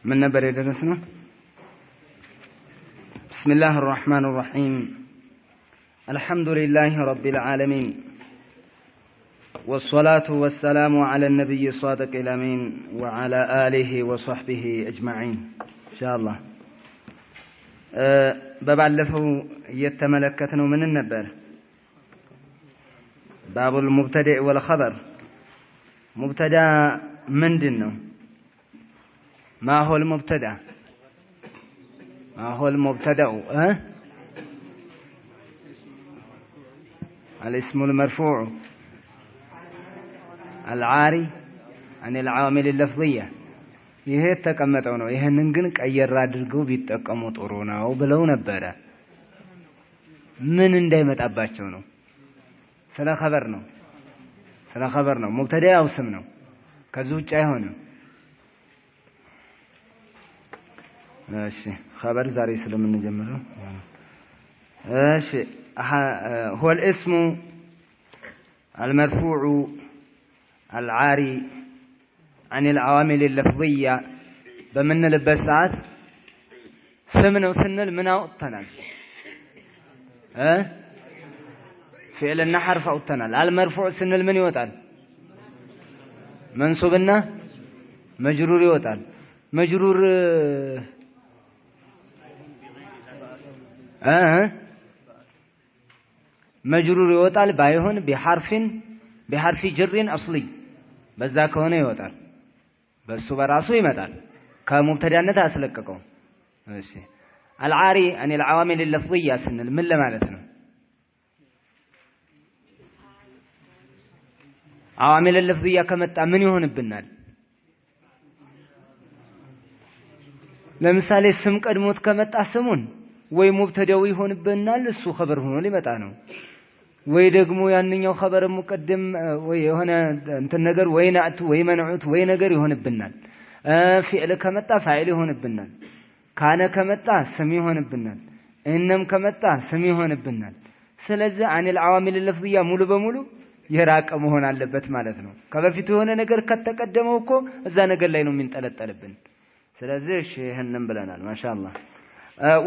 من نبر درسنا بسم الله الرحمن الرحيم الحمد لله رب العالمين والصلاة والسلام على النبي الصادق الأمين وعلى آله وصحبه أجمعين إن شاء الله ببعلفه يتملكتنا من النبر باب المبتدئ والخبر مبتدأ من دينه ما هو المبتدأ ما هو المبتدأ الاسم المرفوع العاري عن العوامل اللفظية ይሄ ተቀመጠው ነው ይሄንን ግን ቀየር አድርገው ቢጠቀሙ ጥሩ ነው ብለው ነበር ምን እንዳይመጣባቸው ነው ስለ خبر ነው مبتدأ ያው ስም ነው ከዚህ ውጭ አይሆንም እሺ خبر ዛሬ ስለምንጀምረው እሺ هو الاسم المرفوع العاري عن العوامل اللفظية بمن لبسات سمنا وسنل منا وطنال فعلنا حرف وطنال المرفوع سنل من يوطال منصوبنا مجرور يوطال مجرور مجرور يوطال بايهون بحرف جر أصلي بذا كونه يوطال بس براسو يمطال كمبتدأነት አስለቀቀው እሺ العاري عن العوامل اللفظية سنل ምን ለማለት ነው عوامل اللفظية ከመጣ ምን ይሆንብናል ለምሳሌ ስም ቀድሞት ከመጣ ስሙን ወይ ሙብተዳው ይሆንብናል እሱ خبر ሆኖ ሊመጣ ነው ወይ ደግሞ ያንኛው خبر ሙቀደም ወይ የሆነ እንትን ነገር ወይ ናዕቱ ወይ መንዑት ወይ ነገር ይሆንብናል ፊዕል ከመጣ ፋዒል ይሆንብናል ካነ ከመጣ ስም ይሆንብናል እነም ከመጣ ስም ይሆንብናል ስለዚህ عن العوامل اللفظية ሙሉ በሙሉ የራቀ መሆን አለበት ማለት ነው ከበፊቱ የሆነ ነገር ከተቀደመው እኮ እዛ ነገር ላይ ነው የሚንጠለጠልብን ስለዚህ እሺ ይሄንን ብለናል ማሻአላህ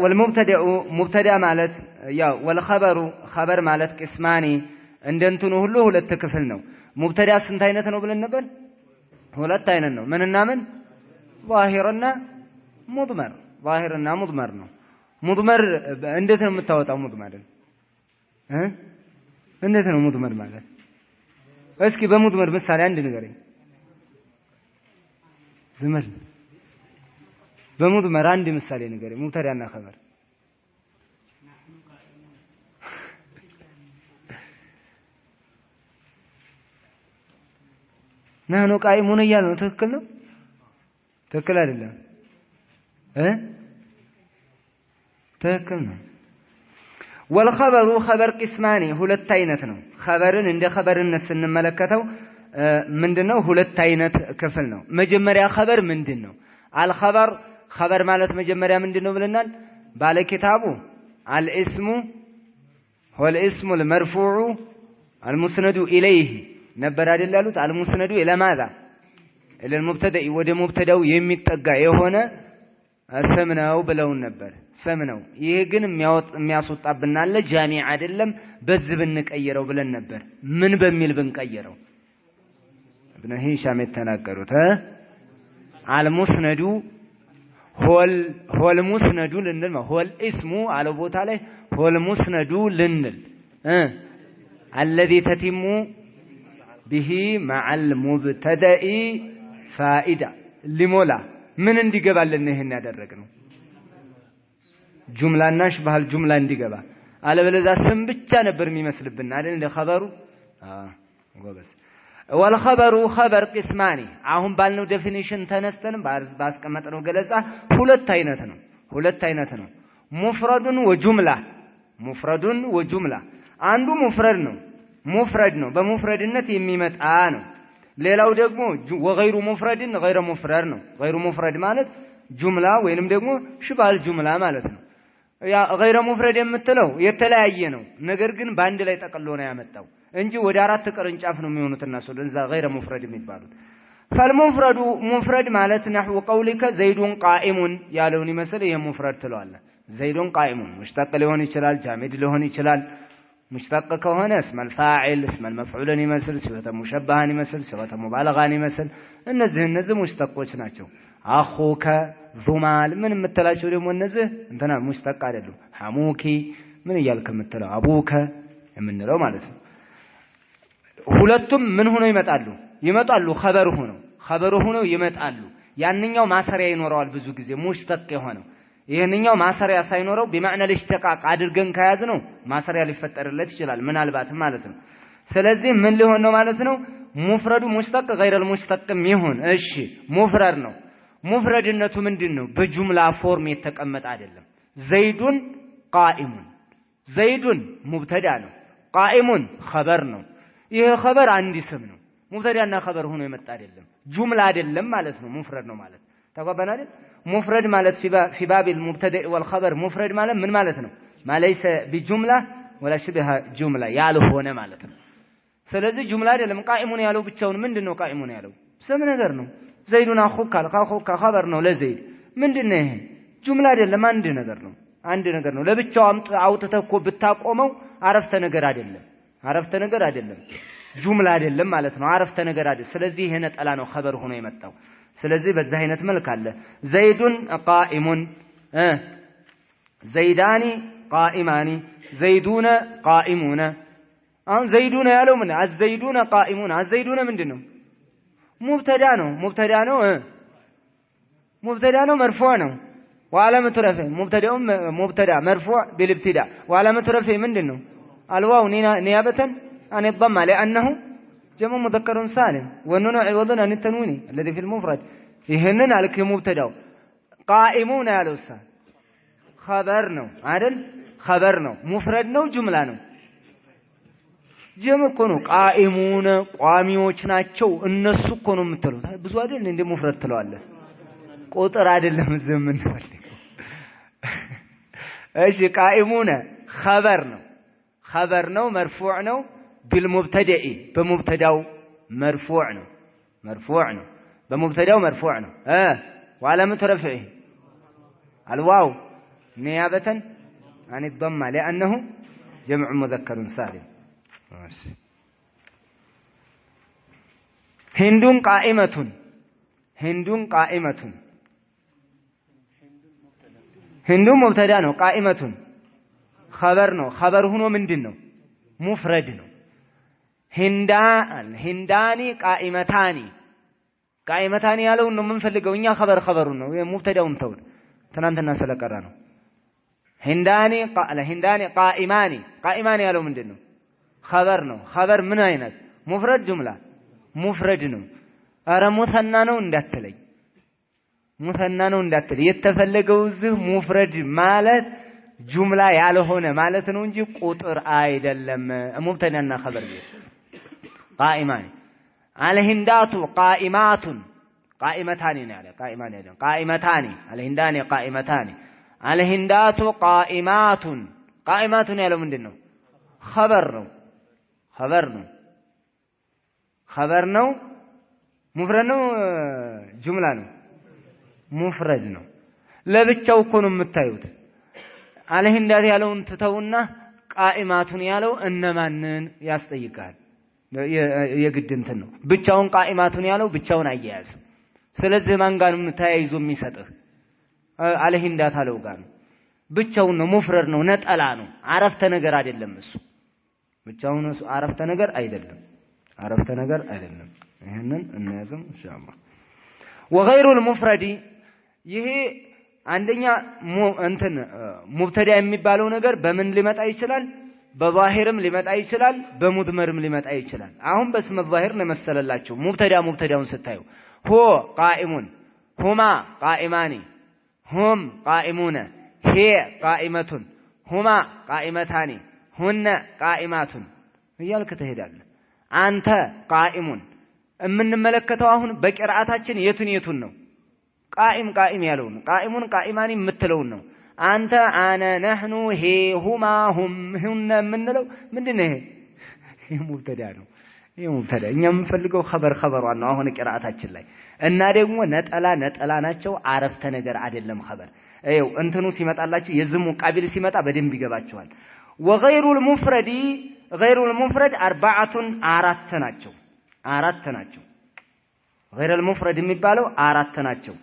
والمبتدأ مبتدأ ማለት ያው والخبر خبر ማለት ቅስማኒ እንደንቱኑ ሁሉ ሁለት ክፍል ነው مبتدأ ስንት አይነት ነው ብለን ነበር ሁለት አይነት ነው ምንና ምን ظاهرና مضمر ظاهرና مضمر ነው مضمر እንዴት ነው የምታወጣው مضمر እንዴት ነው مضمر ማለት እስኪ በمضمر ምሳሌ አንድ ንገረኝ ዝመል በሙድመር አንድ ምሳሌ ንገረኝ ሙብተዳና خبر ናኑ ቃይሙን እያለ ነው ትክክል ነው ትክክል አይደለም ትክክል ነው والخبر خبر قسماني ሁለት አይነት ነው خبርን እንደ خبርነት ስንመለከተው ምንድነው ሁለት አይነት ክፍል ነው መጀመሪያ خبر ምንድነው الخبر خبر ማለት መጀመሪያ ምንድነው ብለናል ባለ ኪታቡ الاسم هو الاسم المرفوع المسند اليه ነበር አይደል ያሉት المسند الى ماذا الى المبتدا ወደ ሙብተዳው የሚጠጋ የሆነ ስም ነው ብለውን ነበር ስም ነው ይሄ ግን የሚያስወጣብን አለ ጃሚ አይደለም በዚህ ብንቀይረው ብለን ነበር ምን በሚል ብንቀይረው ابن هشام የተናገሩት المسند هو المسند لنل هو الاسم على ቦታ ላይ هو المسند لنل الذي تتم به مع المبتدا فائده لمولا ምን እንዲገባልን ይሄን ያደረግነው ጁምላና ሽባል ጁምላ እንዲገባ አለበለዚያ ስም ብቻ ነበር የሚመስልብን አይደል ለخبሩ ጎበዝ والخبر خبر قسماني አሁን ባልነው ዴፊኒሽን ተነስተን ባስቀመጥነው ገለጻ ሁለት አይነት ነው ሙፍረዱን ወጁምላ አንዱ ሙፍረድ ነው በሙፍረድነት የሚመጣ ነው ሌላው ደግሞ ወغير ሙፍረድን غير ሙፍረድ ነው غير ሙፍረድ ማለት ጁምላ ወይንም ደግሞ ሽባል ጁምላ ማለት ነው ያ غير ሙፍረድ የምትለው የተለያየ ነው ነገር ግን ባንድ ላይ ተቀሎ ነው ያመጣው እንጂ ወደ አራት ቅርንጫፍ ነው የሚሆኑትና ስለዛ غير ሙፍረድ የሚባሉት فالمفرد مفرد مالت نحو قولك زيد قائم يالون يمثل هي مفرد تلواله زيد قائم مشتق لهون يشلال جامد لهون يشلال مشتق كهونه اسم الفاعل اسم المفعول يمثل صيغه مشبهه يمثل صيغه مبالغه يمثل እነዚህ ሙሽተቆች ናቸው አኹከ ዙማል ምን የምትላቸው ደግሞ እነዚህ እንትና ሙሽተቅ አይደሉም ሐሙኪ ምን ይያልከ የምትለው አቡከ የምንለው ማለት ነው ሁለቱም ምን ሆነው ይመጣሉ ኸበር ሆነው ይመጣሉ ያንኛው ማሰሪያ ይኖረዋል ብዙ ጊዜ ሙሽተቅ የሆነው ይሄንኛው ማሰሪያ ሳይኖረው በማዕና ለሽተቃቅ አድርገን ከያዝነው ማሰሪያ ሊፈጠርለት ይችላል ምናልባት ማለት ነው ስለዚህ ምን ሊሆን ነው ማለት ነው ሙፍረዱ ሙሽተቅ غير المشتق ይሁን እሺ ሙፍረድ ነው ሙፍረድነቱ ምንድነው በጁምላ ፎርም የተቀመጠ አይደለም ዘይዱን ቃኢሙን ዘይዱን ሙብተዳ ነው ቃኢሙን ኸበር ነው ይሄ ኸበር አንድ ስም ነው ሙብተዳና ኸበር ሆኖ የመጣ አይደለም ጁምላ አይደለም ማለት ነው ሙፍረድ ነው ማለት ተቀበልና አይደል ሙፍረድ ማለት في باب المبتدا والخبر ሙፍረድ ማለት ምን ማለት ነው ማለይሰ بجمله ولا شبه جمله ያልሆነ ማለት ነው ስለዚህ ጁምላ አይደለም ቃኢሙን ያለው ብቻውን ምንድነው ቃኢሙን ያለው ስም ነገር ነው ዘይዱን አኹካ አኹካ ኸበር ነው ለዘይድ ምንድነው ይሄ ጁምላ አይደለም አንድ ነገር ነው ለብቻው አውጥተኮ ብታቆመው አረፍተ ነገር አይደለም ጁምላ አይደለም ማለት ነው አረፍተ ነገር አይደለም ስለዚህ ይሄ ነጠላ ነው ኸበር ሆኖ የመጣው ስለዚህ በዛ አይነት መልክ አለ ዘይዱን ቃኢሙን ዘይዳኒ ቃኢማኒ ዘይዱነ ቃኢሙነ አሁን ዘይዱነ ያለው ምን አዘይዱነ ቃኢሙን አዘይዱነ ምንድነው ሙብተዳ ነው መርፉዕ ነው وعلامة رفعه مبتدا مرفوع بالابتداء وعلامة رفعه ምንድነው الواو نيابة عن الضمة لأنه جمع مذكر سالم والنون عوض عن التنوين الذي في المفرد ይሄንን አልከ ሙብተዳው ቃኢሙን ያለው ኸበር ነው አይደል ኸበር ነው ሙፍረድ ነው ጁምላ ነው ጀምዕ እኮ ነው ቃኢሙን ቋሚዎች ናቸው እነሱ እኮ ነው የምትለው ብዙ አይደል እንደ ሙፍረድ ትለዋለህ ቁጥር አይደለም ዘመን ፈልገው እሺ ቃኢሙን ኸበር ነው መርፉዕ ነው بالمبتدئ በሙብተዳው መርፉዕ ነው በሙብተዳው መርፉዕ ነው وعلامة رفعه الواو نيابة عن الضمة لأنه جمع مذكر سالم هندون قائمة هندون مبتدا ነው قائمة خبر ሆኖ ምንድነው ሙፍረድ ነው ሂንዳኒ ቃኢመታኒ ያለው ነው የምንፈልገው እኛ ኸበሩ ነው ሙብተዳውን ተውል ትናንትና ስለቀረ ነው ሂንዳኒ ቃኢማኒ ያለው ምንድነው ኸበር ምን አይነት ሙፍረድ ጁምላ ሙፍረድ ነው አረ ሙተና ነው እንዳትለኝ የተፈለገው እዚህ ሙፍረድ ማለት ጁምላ ያልሆነ ማለት ነው እንጂ ቁጥር አይደለም ሙብተዳና ኸበር ቃኢማኒ አልሂንዳቱ ቃኢማቱን ቃኢመታኒ ነው ያለ ቃኢመታኒ አልሂንዳኒ ቃኢመታኒ አልሂንዳቱ ቃኢማቱን ያለው ምንድነው ኸበር ነው ሙፍረድ ነው ጁምላ ነው ሙፍረድ ነው ለብቻው እኮ ነው የምታዩት አልሂንዳት ያለውን ትተውና ቃኢማቱን ያለው እነማንን ያስጠይቃል የግድ እንትን ነው ብቻውን ቃኢማቱን ያለው ብቻውን አያያዝ ስለዚህ ማን ጋር ነው ተያይዞ የሚሰጥህ አልሂንዳት አለው ጋር ብቻውን ነው ሙፍረድ ነው ነጠላ ነው አረፍተ ነገር አይደለም እሱ ብቻውን አረፍተ ነገር አይደለም ይሄንን እንያዝም ኢንሻአላህ وغير المفرد ይሄ አንደኛ እንትን ሙብተዳ የሚባለው ነገር በምን ሊመጣ ይችላል በዛሂርም ሊመጣ ይችላል በሙድመርም ሊመጣ ይችላል አሁን በስመ ዛሂር ነው መሰለላችሁ ሙብተዳውን ስታዩ ሆ ቃኢሙን ሁማ ቃኢማኒ ሁም ቃኢሙነ ሄ ቃኢመቱን ሁማ ቃኢመታኒ ሁነ ቃኢማቱን እያልክ ትሄዳለህ አንተ ቃኢሙን የምንመለከተው አሁን በቂራአታችን የቱን ነው ቃኢም ያለው ነው ቃኢሙን ቃኢማኒ የምትለው ነው አንተ አነ ነህኑ ሄ ሁማ ሁም ሁነ የምንለው ምንድነው ይሄ ሙብተዳ ነው ሙብተዳ እኛ የምንፈልገው ኸበሯን ነው አሁን ቂራአታችን ላይ እና ደግሞ ነጠላ ናቸው አረፍተ ነገር አይደለም ኸበር አይው እንትኑ ሲመጣላችሁ የዝሙ ቃቢል ሲመጣ በደንብ ይገባቸዋል وغير المفرد أربعة አራት ናቸው غير المفرد የሚባለው አራት ናቸው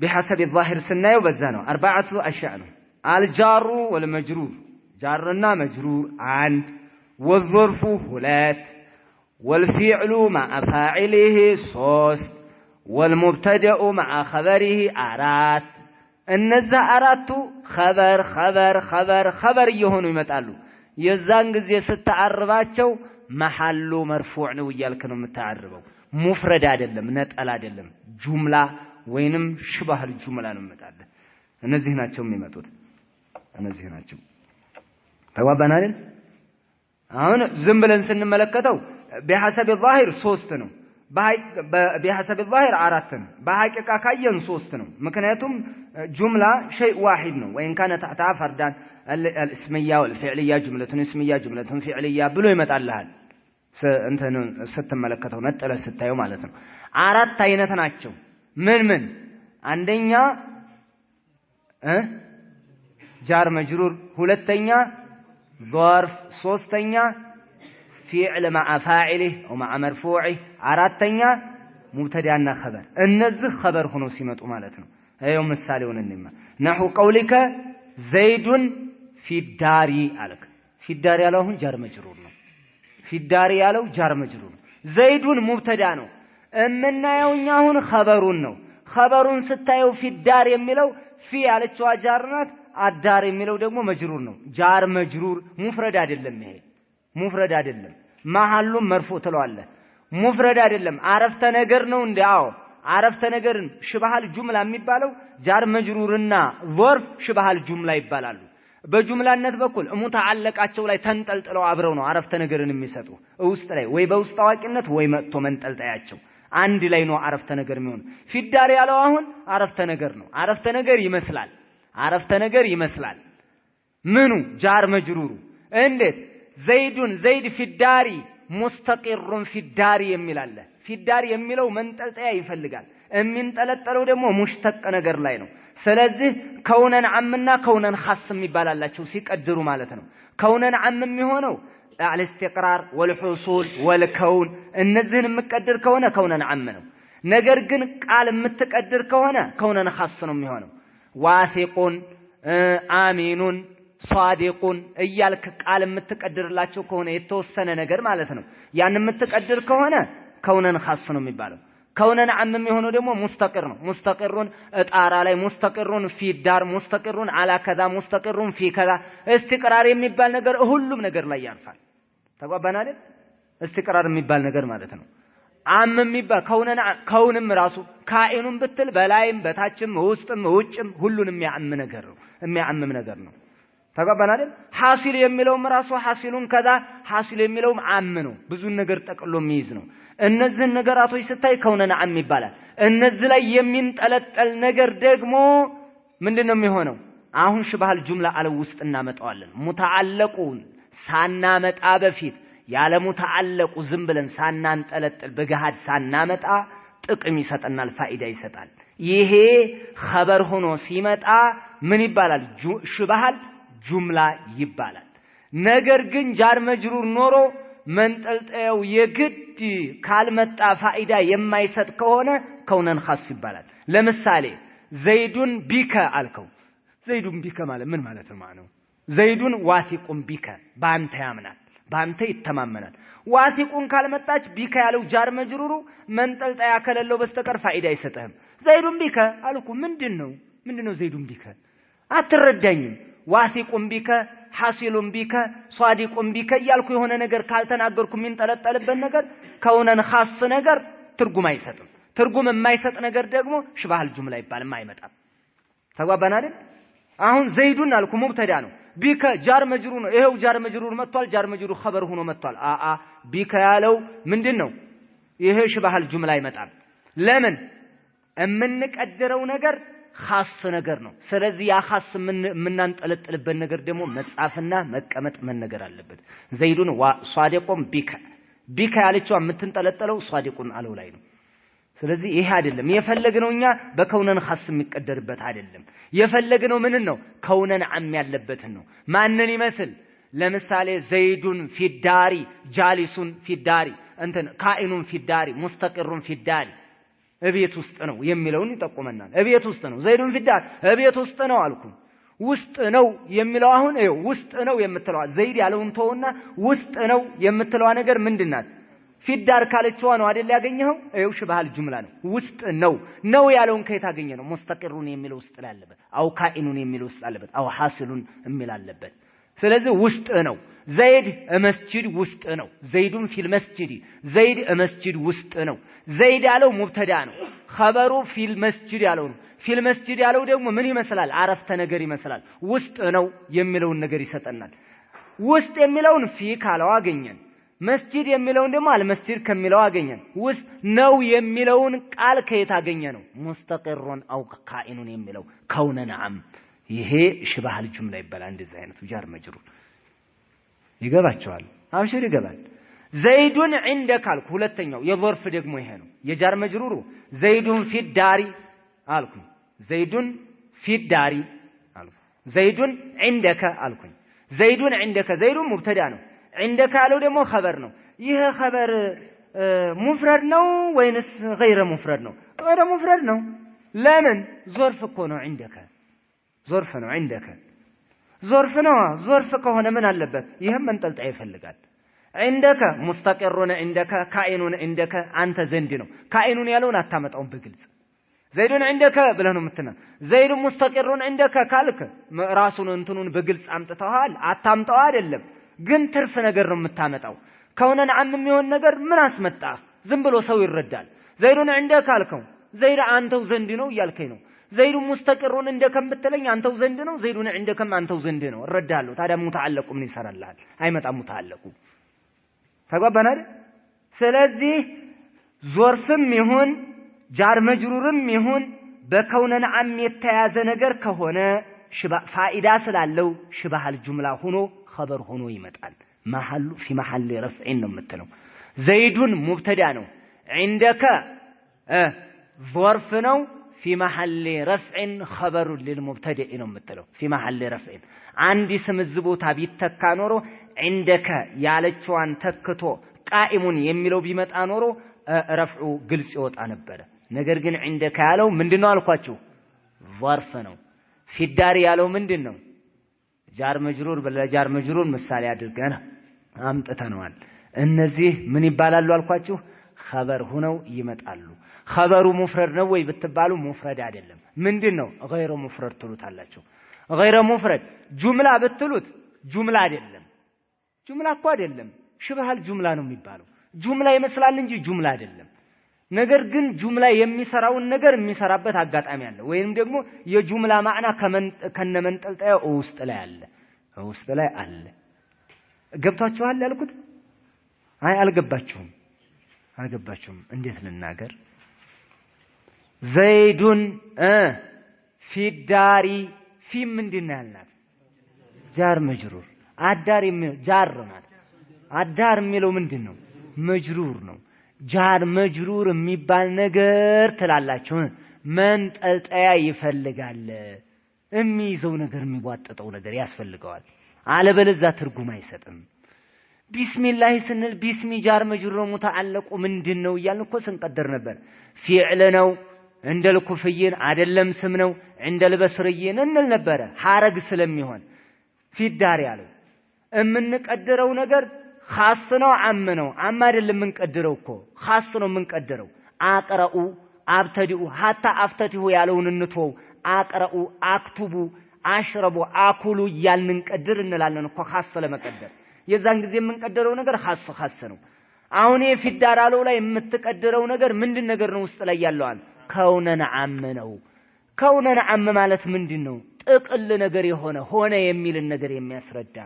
بحسب الظاهر ስናየው በዛ ነው أربعة أشياء ነው الجار والمجرور جارنا مجرور عند والظرف هلات والفعل مع فاعله صوص والمبتدأ مع خبره أرات النزا أراتو خبر يهونو يمتالو يزان ጊዜ ስትዓርባቸው محل مرفوع ነው ይያልከ ነው የምታዓርበው ሙፍረድ አይደለም ነጠላ አይደለም ጁምላ ወይንም ሽባህ الجمله ነው የምታለ እነዚህ ናቸው የሚመጡት እነዚህ ናቸው ተዋባናል አሁን ዝም ብለን ስንመለከተው بحسب الظاهر 3 ነው بحسب الظاهر 4 ነው በሐቂቃ ካየን 3 ነው ምክንያቱም جمله شيء واحد ነው وان كان تحت فردان الاسميه والفعليه جمله اسميه جمله فعليه ብሎ ይመጣልሃል እንተ ስትመለከተው ነጠለ ስታየው ማለት ነው አራት አይነት ናቸው ምን አንደኛ ጃር መጅሩር ሁለተኛ ظرف ሶስተኛ فعل مع فاعله او مع مرفوعه አራተኛ مبتدأና خبر እነዚህ خبر ሆኖ ሲመጡ ማለት ነው አይው ምሳሌውን እንማ نحو قولك زيد في الدار አለክ في الدار ያለው አሁን ጃር መጅሩር ነው في الدار ያለው ጃር መጅሩር زيدን مبتدأ ነው እምናየውኛ አሁን خبرون ነው خبرون ስታየው في الدار የሚለው في ያለችው ጃር ናት አዳር የሚለው ደግሞ መጅሩር ነው ጃር መጅሩር ሙፍረድ አይደለም ይሄ ሙፍረድ አይደለም መሐሉ መርፉ ተለዋለ ሙፍረድ አይደለም አረፍተ ነገር ነው እንዴው አረፍተ ነገርን ሽባሃል ጁምላ የሚባለው ጃር መጅሩርና ظرፍ ሽባሃል ጁምላ ይባላሉ በጁምላነት በኩል ሙተዓለቃቸው ላይ ተንጠልጥለው አብረው ነው አረፍተ ነገርን የሚሰጡ ውስጥ ላይ ወይ በውስጥ አዋቂነት ወይ መጥቶ መንጠልጣያቸው አንድ ላይ ነው አረፍተ ነገር የሚሆን ፊዳር ያለው አሁን አረፍተ ነገር ነው አረፍተ ነገር ይመስላል ምኑ ጃር መጅሩሩ እንዴት ዘይድ ፊዳሪ ሙስተቂሩን ፊዳሪ የሚላለ ፊዳሪ የሚለው መንጠልጠያ ይፈልጋል የሚንጠለጠለው ደግሞ ሙሽተቅ ነገር ላይ ነው ስለዚህ ከውነን አምና ከውነን ኻስ የሚባላላቸው ሲቀድሩ ማለት ነው ከውነን አም የሚሆነው الاستقرار والحصول والكون እነዚህን የምትቀድር ከሆነ ከውነን አም ነው ነገር ግን ቃል የምትቀድር ከሆነ ከውነን ኻስ ነው የሚሆነው ዋሲቁን አሚኑን ሷዲቁን እያልክ ቃል የምትቀድርላቸው ከሆነ የተወሰነ ነገር ማለት ነው ያን የምትቀድር ከሆነ ከውነን ኻስ ነው የሚባለው ከውነን አም የሚሆነው ደግሞ ሙስተቂር ነው ሙስተቂሩን ጣራ ላይ ሙስተቂሩን ፊ ዳር ሙስተቂሩን አላ ከዛ ሙስተቂሩን ፊ ከዛ እስትቅራር የሚባል ነገር ሁሉም ነገር ላይ ያርፋል ተጓባና አይደል እስትቅራር የሚባል ነገር ማለት ነው አም የሚባል ከውንም ራሱ ካኢኑን ብትል በላይም በታችም ውስጥም ውጭም ሁሉንም የሚያምም ነገር ነው ተጓባና አይደል ሐሲል የሚለውም ራሱ ሐሲሉን ከዛ ሐሲል የሚለውም አም ነው ብዙ ነገር ጠቅሎ የሚይዝ ነው እነዚህ ነገራቶች ስታይ ከውነን አም ይባላል እነዚህ ላይ የሚንጠለጠል ነገር ደግሞ ምንድነው የሚሆነው አሁን ሽባሃል ጁምላ አለ ውስጥ እናመጣዋለን ሙተዓለቁን ሳናመጣ በፊት ያለ ሙተዓለቁ ዝም ብለን ሳናንጠለጥል በገሃድ ሳናመጣ ጥቅም ይሰጠናል ፋይዳ ይሰጣል ይሄ خبر ሆኖ ሲመጣ ምን ይባላል ሽባሃል ጁምላ ይባላል ነገር ግን ጃር መጅሩር ኖሮ መንጠልጠያው የግድ ካልመጣ ፋይዳ የማይሰጥ ከሆነ ከውነን ኻስ ይባላል ለምሳሌ ዘይዱን ቢከ አልከው ዘይዱን ቢከ ማለት ምን ማለት ነው ዘይዱን ዋሲቁን ቢከ ባንተ ያምናል ባንተ ይተማመናል ዋሲቁን ካልመጣች ቢከ ያለው ጃር መጅሩሩ መንጠልጠያ ከሌለው በስተቀር ፋይዳ አይሰጥህም ዘይዱን ቢከ አልኩ ምንድነው ዘይዱን ቢከ አትረዳኝም ዋሲቁን ቢከ ሐሲሉን ቢከ ሷዲቁን ቢከ ያልኩ የሆነ ነገር ካልተናገርኩ የሚንጠለጠልበት ነገር ከውነን ኻስ ነገር ትርጉም አይሰጥም ትርጉም የማይሰጥ ነገር ደግሞ ሽባሃል ጁምላ ይባልም አይመጣም ተጓባና አይደል አሁን ዘይዱን አልኩ ሙብተዳ ነው ቢከ ጃር መጅሩር ነው ይሄው ጃር መጅሩር መጥቷል ጃር መጅሩር خبر ሆኖ መጥቷል ቢከ ያለው ምንድነው ይሄ ሽባሃል ጁምላ ይመጣል ለምን የምንቀድረው ነገር ኻስ ነገር ነው ስለዚህ ያ ኻስ የምናንጠለጥልበት ነገር ደግሞ መጻፍና መቀመጥ መነገር አለበት ዘይዱን ሷዲቁን ቢከ ቢከ ያለችው የምትንጠለጠለው ሷዲቁን አለው ላይ ነው ስለዚህ ይሄ አይደለም የፈለግነው እኛ በከውነን ኻስ የሚቀደርበት አይደለም የፈለግነው ምን ነው ከውነን አም ያለበት ነው ማንን ይመስል ለምሳሌ ዘይዱን ፊዳሪ ጃሊሱን ፊዳሪ እንትን ካኢኑን ፊዳሪ ሙስተቂሩን ፊዳሪ እቤት ውስጥ ነው የሚለውን ይጠቁመናል እቤት ውስጥ ነው ዘይዱን ፊዳሪ እቤት ውስጥ ነው አልኩ ውስጥ ነው የሚለው አሁን ውስጥ ነው የምትለው ዘይድ ያለውን ተውና ውስጥ ነው የምትለው ነገር ምንድናት ፊዳር ካለችው ነው አይደል ያገኘው ሽባል ጁምላ ነው ውስጥ ነው ያለውን ከየት አገኘ ነው ሙስተቂሩን የሚለው ውስጥ ላይ አለበት አው ካኢኑን የሚለው ውስጥ አለበት አው ሐሲሉን የሚል አለበት ስለዚህ ውስጥ ነው ዘይድ መስጂድ ውስጥ ነው ዘይዱን ፊል መስጂድ ዘይድ መስጂድ ውስጥ ነው ዘይድ ያለው ሙብተዳ ነው ኸበሩ ፊል መስጂድ ያለው ነው ፊል መስጂድ ያለው ደግሞ ምን ይመስላል አረፍተ ነገር ይመስላል ውስጥ ነው የሚለውን ነገር ይሰጠናል ውስጥ የሚለውን ፊ ካለው አገኘን መስጂድ የሚለውን ደግሞ አልመስጂድ ከሚለው አገኘን ውስጥ ነው የሚለውን ቃል ከየት አገኘ ነው ሙስተቂሩን አው ካኢኑን የሚለው ከውነ ነዓም ይሄ ሽባህል ጁምላ ይባላል እንደዚህ አይነቱ ጃር መጅሩር ይገባቸዋል አብሽር ይገባል ዘይዱን عندك አልኩ ሁለተኛው የظርፍ ደግሞ ይሄ ነው የጃር መጅሩሩ ዘይዱን ፊዳሪ አልኩ ዘይዱን ፊዳሪ አልኩ ዘይዱን عندك አልኩ ዘይዱን عندك ዘይዱን ሙብተዳ ነው عندك ያለው ደግሞ خبر ነው ይሄ خبر ሙፍረድ ነው ወይንስ غير ሙፍረድ ነው غير ሙፍረድ ነው ለምን ظርፍ እኮ ነው عندك ظرف ነው عندك ظرف ነው ظرف ከሆነ ምን አለበት ይሄም መንጠልጣይ ይፈልጋል عندك مستقرون عندك كائنون عندك አንተ ዘንድ ነው ካኢኑን ያለውን አታመጣውን በግልጽ ዘይዱን عندك ብለህ ነው የምትና ዘይዱ مستقرون عندك ካልክ ራሱን እንትኑን በግልጽ አምጥተዋል አታምጣው አይደለም ግን ትርፍ ነገር ነው የምታመጣው ከሆነን አም የሚሆን ነገር ምን አስመጣ ዝም ብሎ ሰው ይረዳል ዘይዱን عندك ካልከው ዘይድ አንተው ዘንድ ነው እያልከኝ ነው ዘይዱ ሙስተቂሩን እንደከም ብትለኝ አንተው ዘንድ ነው ዘይዱን እንደከም አንተው ዘንድ ነው እረዳለሁ ታዲያ ሙተዓለቁ ምን ይሰራልሃል አይመጣም ሙተዓለቁ ተጓባና ስለዚህ ዞርፍም ይሁን ጃር መጅሩርም ይሁን በከውነን አም የተያዘ ነገር ከሆነ ፋኢዳ ስላለው ሽባህል ጁምላ ሆኖ خبر ሆኖ ይመጣል محل في محل رفع ነው የምትለው ዘይዱን ሙብተዳ ነው عندك ظرف ነው في محل رفع خبر للمبتدئ ነው የምትለው في محل رفع አንድ ስም ዝቦታ ቢተካ ኖሮ عندك ያለችዋን ተክቶ ቃኢሙን የሚለው ቢመጣ ኖሮ ረፍዑ ግልጽ ይወጣ ነበር ነገር ግን عندك ያለው ምንድነው አልኳችሁ ظرف ነው ፊዳሪ ያለው ምንድነው ጃር መጅሩር በለጃር መጅሩር ምሳሌ አድርገን አምጥተናል እነዚህ ምን ይባላሉ አልኳችሁ خبر ሆነው ይመጣሉ خبሩ ሙፍረድ ነው ወይ ብትባሉ ሙፍረድ አይደለም ምንድነው غير ሙፍረድ ትሉታላችሁ غير ሙፍረድ ጁምላ ብትሉት ጁምላ አይደለም ጁምላ እኮ አይደለም ሽብሃል ጁምላ ነው የሚባለው ጁምላ ይመስላል እንጂ ጁምላ አይደለም ነገር ግን ጁምላ የሚሰራውን ነገር የሚሰራበት አጋጣሚ አለ ወይንም ደግሞ የጁምላ ማዕና ከነመንጠልጣዩ ውስጥ ላይ አለ ገብታችኋል ያልኩት አይ አልገባችሁም እንዴት ልናገር ዘይዱን ፊዳሪ ፊ ምንድነው ያልናት ጃር መጅሩር አዳር ጃር ናት አዳር የሚለው ምንድነው መጅሩር ነው ጃር መጅሩር የሚባል ነገር ትላላችሁ መንጠልጣያ ይፈልጋል የሚይዘው ነገር የሚዋጠጠው ነገር ያስፈልገዋል አለበለዚያ ትርጉም አይሰጥም ቢስሚላህ ስንል ቢስሚ ጃር መጅሩር ሙተዓለቁ ምንድነው እያልን እኮ ስንቀደር ነበር ፊዕል ነው እንደል ኩፍይን አይደለም ስም ነው እንደል በስርይን እንል ነበር ሐረግ ስለሚሆን ፊዳር ያለው እምንቀደረው ነገር ኻስ ነው አም ነው አም አይደለም የምንቀደረው እኮ ኻስ ነው የምንቀደረው አቅረኡ አብተዲኡ ሐታ አፍተቲሁ ያለውን እንተው አቅረኡ አክቱቡ አሽረቡ አኩሉ ያልን ቀድር እንላለን እኮ ኻስ ለመቀደር የዛን ጊዜ የምንቀደረው ነገር ኻስ ነው አሁን የፊዳር አለው ላይ የምትቀደረው ነገር ምንድን ነገር ነው ውስጥ ላይ ያለዋል ከውነን አም ነው ከውነን አም ማለት ምንድነው ጥቅል ነገር የሆነ ሆነ የሚል ነገር የሚያስረዳ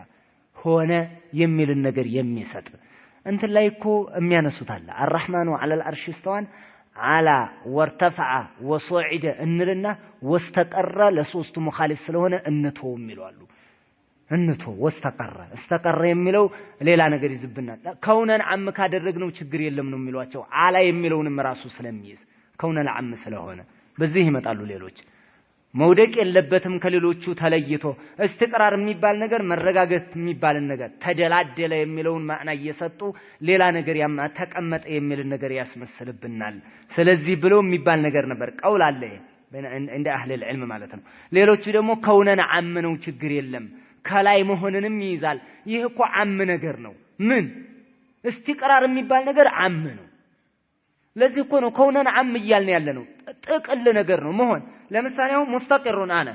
ሆነ የሚል ነገር የሚሰጥ እንትን ላይ እኮ የሚያነሱት አለ الرحمن على العرش استوى على وارتفع وصعد እንልና واستقر ለሶስቱ مخالف ስለሆነ እንተው የሚሉ አሉ እንቶ ወስተቀረ استقر የሚለው ሌላ ነገር ይዝብናል ከውነን አም ካደረግነው ችግር የለም ነው የሚሏቸው አላ የሚለውንም ራሱ ስለሚይዝ ከውነን አም ስለሆነ በዚህ ይመጣሉ ሌሎች መውደቅ የለበትም ከሌሎቹ ተለይቶ استقرار የሚባል ነገር መረጋጋት የሚባል ነገር ተደላደለ የሚለውን ማዕና እየሰጡ ሌላ ነገር ያማ ተቀመጠ የሚል ነገር ያስመስልብናል ስለዚህ ብሎ የሚባል ነገር ነበር ቀውል አለ እንደ አህለ العلم ማለት ነው ሌሎቹ ደግሞ ከውነን አም ነው ችግር የለም ከላይ መሆንንም ይይዛል ይህ እኮ አም ነገር ነው ምን استقرار የሚባል ነገር አም ነው ለዚህ እኮ ነው ከውነን አም ይያልን ያለ ነው ጥቅል ነገር ነው መሆን ለምሳሌ አሁን ሙስተቅሩን አነ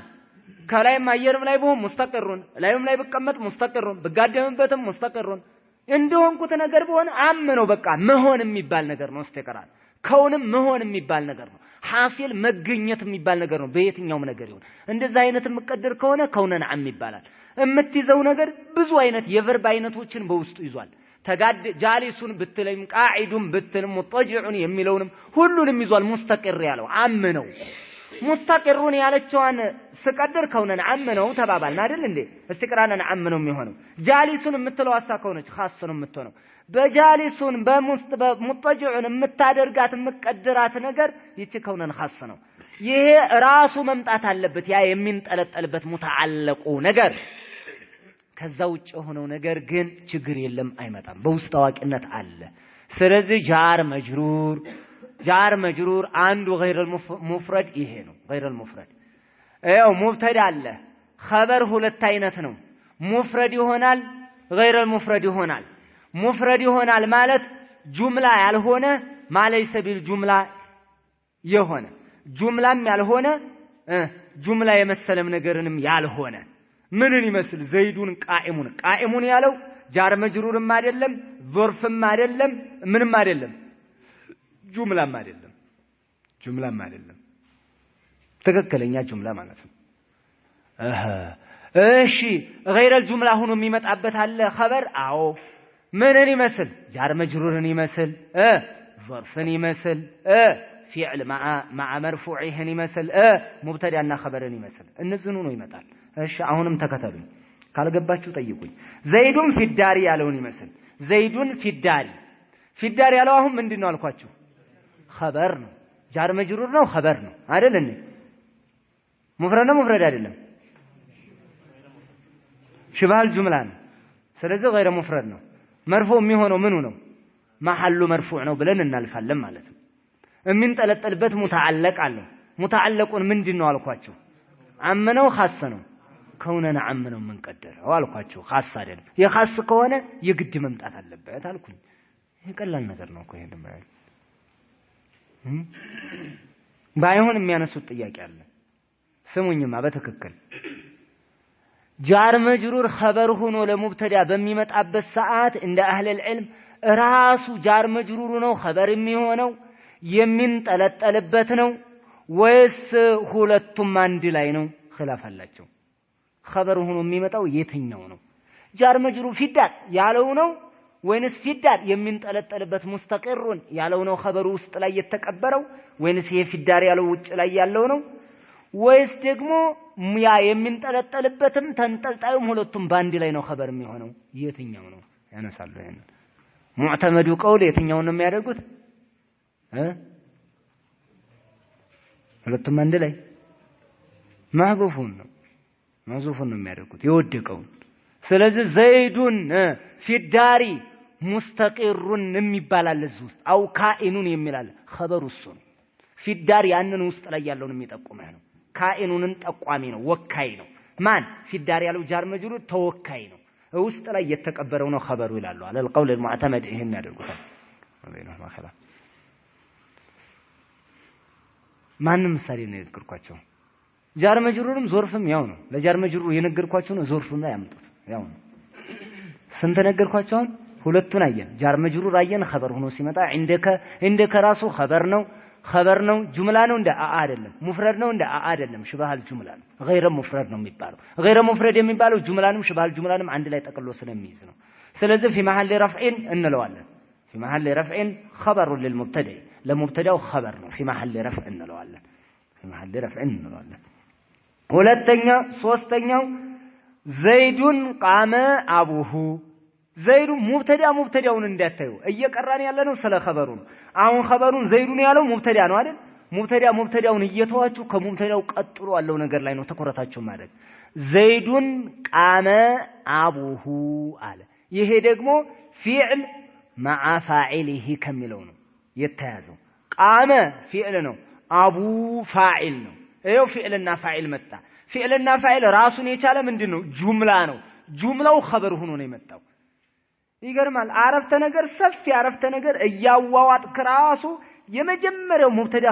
ከላይም አየርም ላይ በሆን ሙስተቅሩን ላይም ላይ በቀመጥ ሙስተቅሩን በጋደምበትም ሙስተቅሩን እንደሆንኩት ነገር በሆነ አም ነው በቃ መሆን የሚባል ነገር ነው استقرار ከውንም መሆን የሚባል ነገር ነው ሐሲል መገኘት የሚባል ነገር ነው በየትኛውም ነገር ይሁን እንደዛ አይነት መቀደር ከሆነ ከውነን አም ይባላል እምትይዘው ነገር ብዙ አይነት የቨርብ አይነቶችን በውስጡ ይዟል ተጋድ ጃሊሱን ብትልም ቃዒዱን ብትልም ሙጠጅዑን የሚለውንም ሁሉንም ይዟል ሙስተቅር ያለው አም ነው ሙስተቅሩን ያለችዋን ስቀደር ከውነን አም ነው ተባባልን አይደል እንዴ استقرارን አም ነው የሚሆነው ጃሊሱን የምትለው አሳከውነች ኻስ ነው የምትሆነው በጃሊሱን በሙጠጅዑን የምታደርጋት የምትቀድራት ነገር ይቺ ከውነን ኻስ ነው ይሄ ራሱ መምጣት አለበት ያ የሚንጠለጠልበት ሙተዓለቁ ነገር ከዛ ውጭ ሆነው ነገር ግን ችግር የለም አይመጣም በውስጥ ታዋቂነት አለ ስለዚህ ጃር መጅሩር አንዱ غير المفرد ይሄ ነው غير المفرد ያው ሙብተዳ አለ خبر ሁለት አይነት ነው ሙፍረድ ይሆናል غير المفرد ይሆናል ሙፍረድ ይሆናል ማለት ጁምላ ያልሆነ ማለይሰ ቢልጁምላ የሆነ ጁምላም ያልሆነ ጁምላ የመሰለም ነገርንም ያልሆነ ምንን ይመስል ዘይዱን ቃኢሙን ያለው ጃር መጅሩርም አይደለም ዞርፍም አይደለም ምንም አይደለም ጁምላም አይደለም ትክክለኛ ጁምላ ማለት ነው እሺ غير الجمله ሆኖ የሚመጣበት አለ خبر አዎ ምንን ይመስል ጃር መጅሩርን ይመስል ዞርፍን ይመስል فعل مع مرفوعه ይመስል ሙብተዳና خبርን ይመስል እነዚህኑ ነው ይመጣል እሺ አሁንም ተከተሉኝ ካልገባችሁ ጠይቁኝ ዘይዱን ፊዳሪ ያለውን ይመስል ዘይዱን ፊዳሪ ያለው አሁን ምንድነው አልኳችሁ خبر ነው ጃር መጅሩር ነው خبر ነው አይደል እንዴ ሙፍረድ አይደለም ሽባል ጁምላ ነው ስለዚህ غير مفرد ነው መርፉዕ የሚሆነው ምኑ ነው መሐሉ መርፉዕ ነው ብለን እናልፋለን ማለት ነው የሚንጠለጠልበት ሙተዓለቅ አለ ሙተዓለቁን ምንድነው አልኳችሁ አምነው ኻስ ነው ከውነን አምነው መንቀደረው አልኳችሁ ኻስ አይደለም የኻስ ከሆነ የግድ መምጣት አለበት አልኩኝ ይሄ ቀላል ነገር ነው እኮ ይሄን ማለት ባይሆን የሚያነሱት ጥያቄ አለ ስሙኝማ በትክክል ጃር መጅሩር خبر ሆኖ ለሙብተዳ በሚመጣበት ሰዓት እንደ አህለ العلم ራሱ ጃር መጅሩሩ ነው خبر የሚሆነው የሚንጠለጠልበት ነው ወይስ ሁለቱም አንድ ላይ ነው خلاف አላቸው خبر ሆኖ የሚመጣው የትኛው ነው ጃር መጅሩር ፊዳር ያለው ነው ወይንስ ፊዳር የሚንጠለጠልበት ሙስተቅሩን ያለው ነው خبر ውስጥ ላይ የተቀበረው ወይንስ ይሄ ፊዳር ያለው ውጭ ላይ ያለው ነው ወይስ ደግሞ ያ የሚንጠለጠልበትም ተንጠልጣዩም ሁለቱም ባንድ ላይ ነው خبر የሚሆነው የትኛው ነው ያነሳሉ ይሄን ሙዕተመዱ ቀውል የትኛው ነው የሚያደርጉት ሁለቱም አንድ ላይ ማህዙፉን ነው የሚያደርጉት የወደቀው ስለዚህ ዘይዱን ፊዳሪ ሙስተቂሩን የሚባላል እዚህ ውስጥ አው ካኢኑን የሚላል خبر እሱ ነው ፊዳር ያንን ውስጥ ላይ ያለውን የሚጠቁመው ነው ካኢኑንን ጠቋሚ ነው ወካይ ነው ማን ፊዳር ያለው ጃር መጅሩር ተወካይ ነው ውስጥ ላይ የተቀበረው ነው خبሩ ይላሉ على القول المعتمد ይሄን ያደርጉታል ወይኔ ማኸላ ማንም ምሳሌ ነው የነገርኳቸው ጃር መጅሩርም ዞርፍም ያው ነው ለጃር መጅሩር የነገርኳቸው ነው ዞርፍም ላይ ያመጡት ያው ነው ስንት ነገርኳቸው ሁለቱን አየን ጃር መጅሩር አየን خبر ሆኖ ሲመጣ عندك ራሱ خبر ነው ጁምላ ነው እንደ አይደለም ሙፍረድ ነው እንደ አይደለም ሽባሃል ጁምላ ነው غير مفرد ነው የሚባለው غير مفرد የሚባለው ጁምላንም ሽባሃል ጁምላንም አንድ ላይ ጠቅሎ ስለሚይዝ ነው ስለዚህ في محل رفع እንለዋለን في محل رفع خبر للمبتدا ለሙብተዳው خبر ነው في محل رفع እንለዋለን في محل رفع እንለዋለን ሁለተኛ ሶስተኛው ዘይዱን ቃመ አቡሁ ዘይዱ ሙብተዳውን እንዳታዩ እየቀራን ያለ ነው ስለ ኸበሩ ነው አሁን ኸበሩን ዘይዱን ያለው ሙብተዳ ነው አይደል ሙብተዳውን እየተዋችሁ ከሙብተዳው ቀጥሎ ያለው ነገር ላይ ነው ተኮረታችሁ ማለት ዘይዱን ቃመ አቡሁ አለ ይሄ ደግሞ ፊዕል مع فاعله ከሚለው ነው የተያዘው ቃመ ፊዕል ነው አቡ ፋዒል ነው ይሄው ፊዕልና ፋዒል መጣ ፊዕልና ፋዒል ራሱን የቻለ ምንድነው ጁምላ ነው ጁምላው ኸበር ሆኖ ነው የመጣው ይገርማል አረፍተ ነገር ሰፊ አረፍተ ነገር እያዋዋጥክ ራሱ የመጀመሪያው ሙብተዳ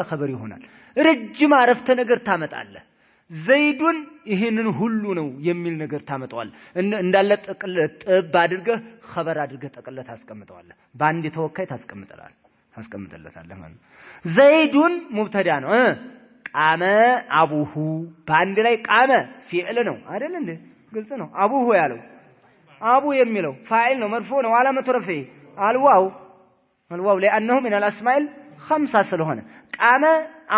ኸበር ይሆናል ረጅም አረፍተ ነገር ታመጣለህ ዘይዱን ይሄንን ሁሉ ነው የሚል ነገር ታመጣዋል እንዳለ ጥቅል ጥብ አድርገህ ኸበር አድርገህ ጠቅለህ ታስቀምጠዋለህ በአንድ ተወካይ ታስቀምጠለታለህ ማለት ዘይዱን ሙብተዳ ነው ቃመ አቡሁ በአንድ ላይ ቃመ ፊዕል ነው አይደል እንዴ ግልጽ ነው አቡሁ ያለው አቡ የሚለው ፋዒል ነው መርፉዕ ነው ዓላመቱ ረፍዒ አልዋው لانه من الاسماء الخمسه ስለሆነ ቃመ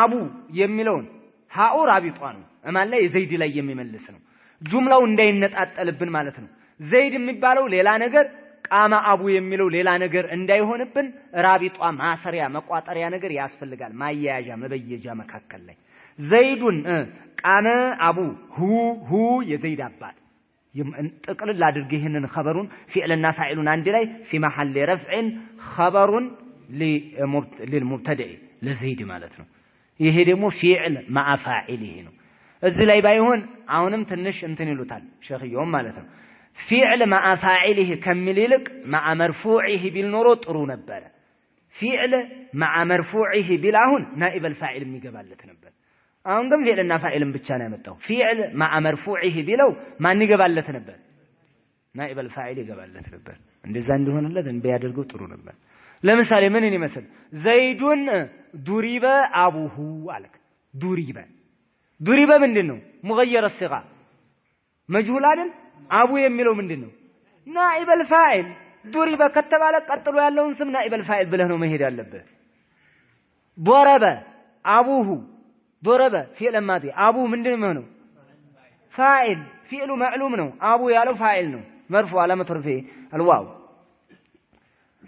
አቡ የሚለውን ሃኡ ራቢጧ ነው እማን ላይ ዘይድ ላይ የሚመልስ ነው ጁምላው እንዳይነጣጠልብን ማለት ነው ዘይድ የሚባለው ሌላ ነገር ቃመ አቡ የሚለው ሌላ ነገር እንዳይሆንብን ራቢጧ ማሰሪያ መቋጠሪያ ነገር ያስፈልጋል ማያያዣ መበየጃ መካከል ላይ ዘይዱን ቃመ አቡ ሁ የዘይድ አባት ጥቅልል አድርገ ይሄንን ኸበሩን ፊዕልና ፋዒሉን አንድ ላይ في محل رفع خبر للمبتدئ ለዘይድ ማለት ነው ይሄ ደግሞ ፊዕል مع فاعله ነው እዚህ ላይ ባይሆን አሁንም ትንሽ እንትን ይሉታል ሸኺዮም ማለት ነው ፊዕል مع فاعله ከሚል ይልቅ مع مرفوعه ቢል ኖሮ ጥሩ ነበር ፊዕል مع مرفوعه ቢል አሁን ናኢብ الفاعل የሚገባለት ነበር አሁን ግን ፊዕልና ፋዒልን ብቻ ነው ያመጣው ፊዕል مع مرفوعه ቢለው ማን ይገባለት ነበር ናኢብ الفاعل ይገባለት ነበር እንደዛ እንዲሆንለት እንዲያደርገው ጥሩ ነበር ለምሳሌ ምን ይመስል ዘይዱን ዱሪበ አቡሁ አለክ ዱሪበ ምንድነው ሙገየር الصيغه መጅሁል አይደል አቡ የሚለው ምንድነው ናኢብ الفاعل ዱሪበ ከተባለ ቀጥሎ ያለውን ስም ናኢብ الفاعل ብለህ ነው መሄድ ያለብህ ضرب አቡሁ ضرب فعل ماضي ابو ምንድነው ነው فاعل فعل معلوم ነው አቡ ያለው ፋዒል ነው مرفوع علامه رفعه الواو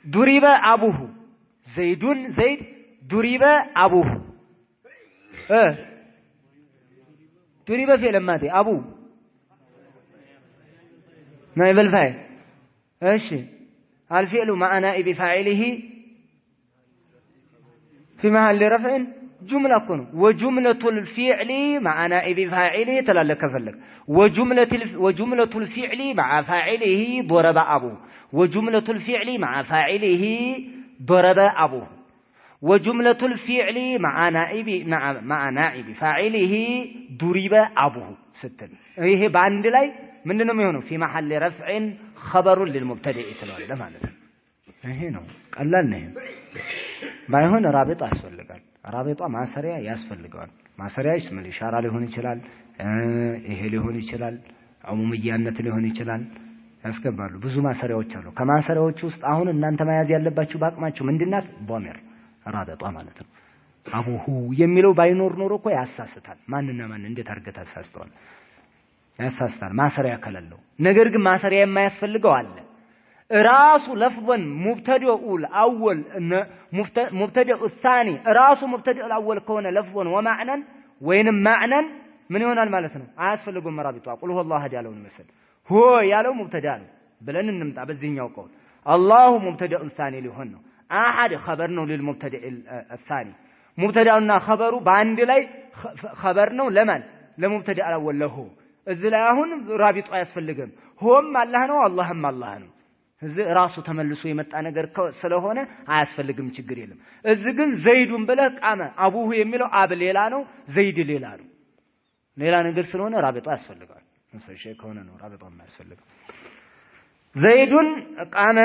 ضرب ابوه زيد ضرب ابوه ضرب فعل ماضي ابو نائب الفاعل ايش الفعل مع نائب فاعله في محل رفع جملة كن وجملة الفعل مع نائب فاعله تلالك فلك وجملة الفعل مع فاعله ضرب أبوه وجملة الفعل مع فاعله ضرب أبوه وجملة الفعل مع نائب فاعله ضرب أبوه ستة هي باند لاي ምንድነው የሚሆነው في محل رفع خبر للمبتدئ ተላለ ማለት ነው ይሄ ነው ቀላል ነው ባይሆን ራቢጣ ያስፈልጋል ራቢጣ ማሰሪያ ያስፈልጋል ማሰሪያ እስም ኢሻራ ሊሆን ይችላል ይሄ ሊሆን ይችላል ዑሙምያነት ሊሆን ይችላል ያስገባሉ ብዙ ማሰሪያዎች አሉ ከማሰሪያዎች ውስጥ አሁን እናንተ መያዝ ያለባችሁ ባቅማችሁ ምንድናት ضمير ራቢጣ ማለት ነው አቡሁ የሚለው ባይኖር ኖሮ እኮ ያሳስታል ማንና ማን እንዴት አርገታ ያሳስተዋል ያሳስታል ማሰሪያ ከሌለው ነገር ግን ማሰሪያ የማያስፈልገው አለ ራሱ ለፍظን ሙብተዲኡል አወል ሙብተዲኡ الثاني ራሱ ሙብተዲኡል አወል ከሆነ ለፍظን ወማዕናን ወይንም ማዕናን ምን ይሆናል ማለት ነው አያስፈልጉም መራቢጡ አቁል ሁወ አላህ ያለው መስል ሆ ያለው ሙብተዳ ነው ብለን እንምጣ በዚህኛው ቀውል አላሁ ሙብተዲኡ الثاني ሊሆን ነው አሐድ ኸበር ነው ለልሙብተዲኡ الثاني ሙብተዳውና ኸበሩ በአንድ ላይ ኸበር ነው ለማን ለሙብተዲኡ አወል ለሁ እዚህ ላይ አሁን ራቢጡ አያስፈልግም ሆም አላህ ነው አላህም አላህ ነው እዚህ ራሱ ተመልሶ የመጣ ነገር ስለሆነ አያስፈልግም ችግር የለም እዚህ ግን ዘይዱን ብለህ ቃመ አቡሁ የሚለው አብ ሌላ ነው ዘይድ ሌላ ነው ሌላ ነገር ስለሆነ ራቢጣ ያስፈልጋል መሰለሽ ከሆነ ነው ራቢጣ የማያስፈልገው ዘይዱን ቃመ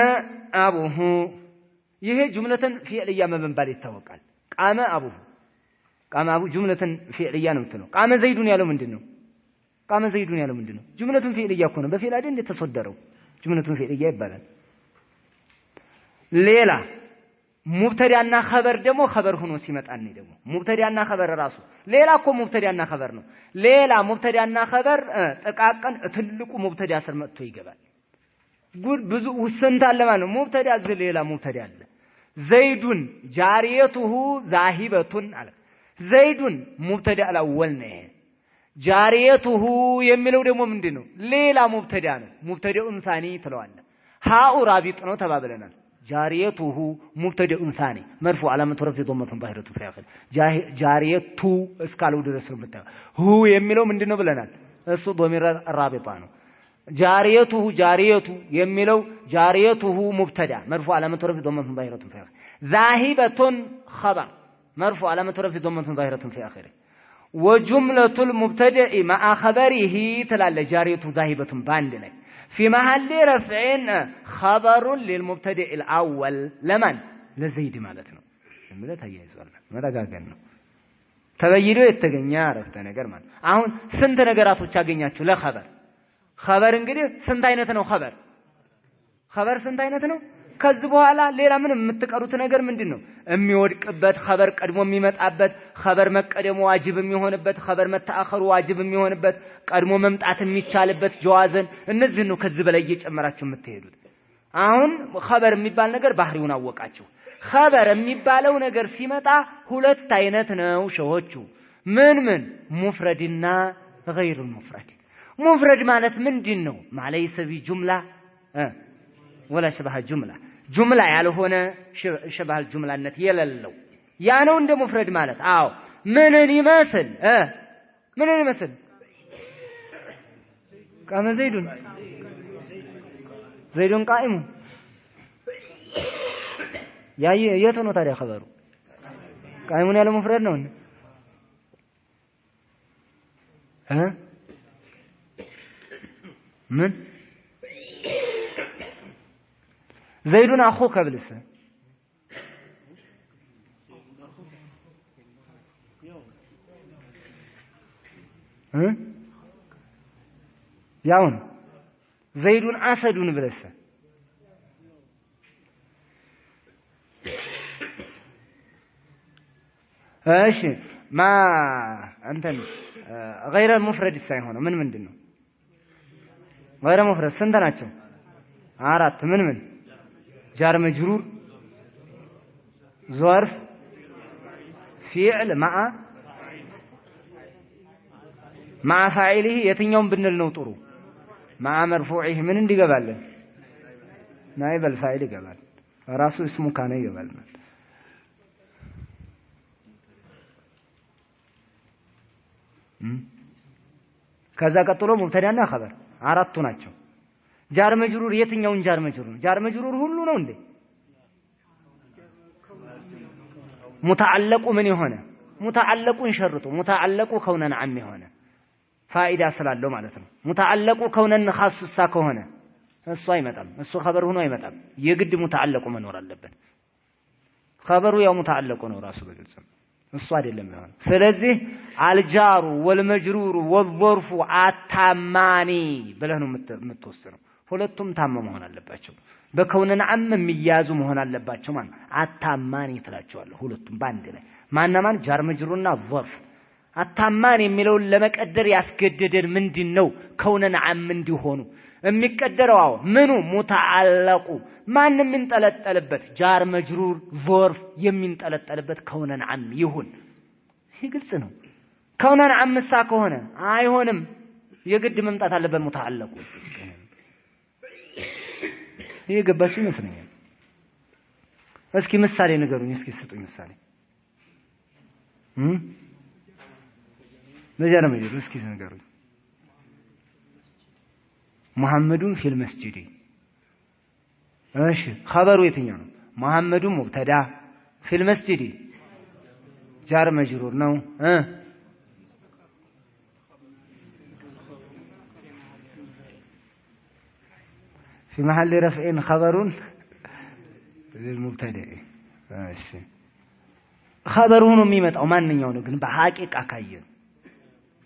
አቡሁ ይሄ ጁምለተን ፊዕልያ በመባል ይታወቃል ቃመ አቡ ጁምለተን ፊዕልያ ነው የምትለው ቃመ ዘይዱን ያለው ምንድነው ቃመ ዘይዱን ያለው ምንድነው ጁምለቱን ፊዕልያ እኮ ነው በፊዕል አይደል እንደ ተሰደረው ጁምለቱን ፊዕልያ ይባላል ሌላ ሙብተዳና ኸበር ደግሞ ኸበር ሆኖ ሲመጣ ነው ደግሞ ሙብተዳና ኸበር ራሱ ሌላ እኮ ሙብተዳና ኸበር ነው ሌላ ሙብተዳና ኸበር ጥቃቀን ትልቁ ሙብተዳ ስር መጥቶ ይገባል ጉድ ብዙ ውስንት አለ ማለት ነው ሙብተዳ ሌላ ሙብተዳ አለ ዘይዱን ጃሪየቱሁ ዛሂበቱን አለ ዘይዱን ሙብተዳ አልአወል ነው ጃሪየቱሁ የሚለው ደግሞ ምንድነው ሌላ ሙብተዳ ነው ሙብተዳኡን ሳኒ ትለዋለህ ሃኡ ራቢጥ ነው ተባብለናል جاريته مبتدأ ثاني مرفوع علامة رفع ضمة ظاهرة في آخر جاريته اسكالو درس المتى هو يميلو من دينه بلنا الص ضمير الرابطانه جاريته يميلو جاريته مبتدأ مرفوع علامة رفع ضمة ظاهرة في آخر ذاهبة خبر مرفوع علامة رفع ضمة ظاهرة في آخره وجملة المبتدأ مع خبره تلال جاريته ذاهبة باندلة في محل رفع خبر للمبتدئ الأول لمن لزيد مالتنا الملت هي يسألنا ماذا قالنا تبينوا يتجنيا عرفت ነገር ማለት አሁን ስንት ነገራቶች አገኛችሁ ለخبر خبر እንግዲህ ስንት አይነት ነው خبر ስንት አይነት ነው ከዚህ በኋላ ሌላ ምንም የምትቀሩት ነገር ምንድነው የሚወድቅበት خبر ቀድሞ የሚመጣበት خبر መቀደሙ ዋጅብ የሚሆንበት خبر መተአኸሩ ዋጅብ የሚሆንበት ቀድሞ መምጣት የሚቻልበት ጀዋዘን እነዚህ ነው ከዚህ በላይ እየጨመራችሁ የምትሄዱት አሁን خبر የሚባል ነገር ባህሪውን አወቃችሁ خبر የሚባለው ነገር ሲመጣ ሁለት አይነት ነው ሸሆቹ ምን ሙፍረድና غير المفرد ሙፍረድ ማለት ምንድነው ማለይሰ ቢጁምላ ولا شبه الجملة جملة ያልሆነ شبه الجملነት የሌለው ያ ነው እንደ ሙፍረድ ማለት አዎ ምንን ይመስል قام زيد قائم ያ የት ነው ታዲያ خبሩ قائمون ያለ ሙፍረድ ነው ምን زيدون أخوك بلسه ياون زيدون أسدون بلسه ايش ما انت غير المفرد السايهون من دنو غير مفرد سندناچو አራት ምን جار مجرور ظرف فعل مع فاعله የትኛውን ብንል ነው ጥሩ مع مرفوعه ምን እንዲገባልን ናይብ الفاعل ይገባል ራሱ اسمه ካነ ይገባል ከዛ ቀጥሎ ሙብተዳና خبر አራቱ ናቸው ጃር መጅሩር የትኛውን ጃር መጅሩር ሁሉ ነው እንዴ ሙተዓለቁ ምን ይሆነ ሙተዓለቁን ሸርጡ ሙተዓለቁ ከውነን ዓም ይሆነ ፋኢዳ ስላለው ማለት ነው ሙተዓለቁ ከውነን ኻስሳ ከሆነ እሱ አይመጣም እሱ خبر ሆኖ አይመጣም የግድ ሙተዓለቁ መኖር አለበት خبሩ ያው ሙተዓለቁ ነው ራሱ በግልጽ እሱ አይደለም ይሆነ ስለዚህ አልጃሩ ወልመጅሩሩ ወልظርፉ አታማኒ ብለህ ነው የምትወስነው ሁለቱም ታማ መሆን አለባቸው በከውነን ዓም የሚያዙ መሆን አለባቸው ማለት አታማኒ ትላቸዋለህ ሁለቱም ባንድ ላይ ማናማን ጃር መጅሩርና ظርፍ አታማኒ የሚለው ለመቀደር ያስገደደን ምንድነው ከውነን ዓም እንዲሆኑ የሚቀደረው ምኑ ሙተዓለቁ ማንም እንጠለጠልበት ጃር መጅሩር ظርፍ የሚንጠለጠልበት ከውነን ዓም ይሁን ይሄ ግልጽ ነው ከውነን ዓም ሳ ከሆነ አይሆንም የግድ መምጣት አለበት ሙተዓለቁ ይሄ ገባችሁ ይመስለኛል እስኪ ምሳሌ ንገሩኝ እስኪ ስጡኝ ምሳሌ ለጃር መጅሩር እስኪ ንገሩኝ محمد في المسجد ايش خبره የትኛው ነው محمد مبتدا في المسجد ጃር መጅሩር ነው في محل رفع خبر للمبتدا እሺ خبره ነው የሚመጣው ማንኛው ነው ግን በሐቂቃ ካየን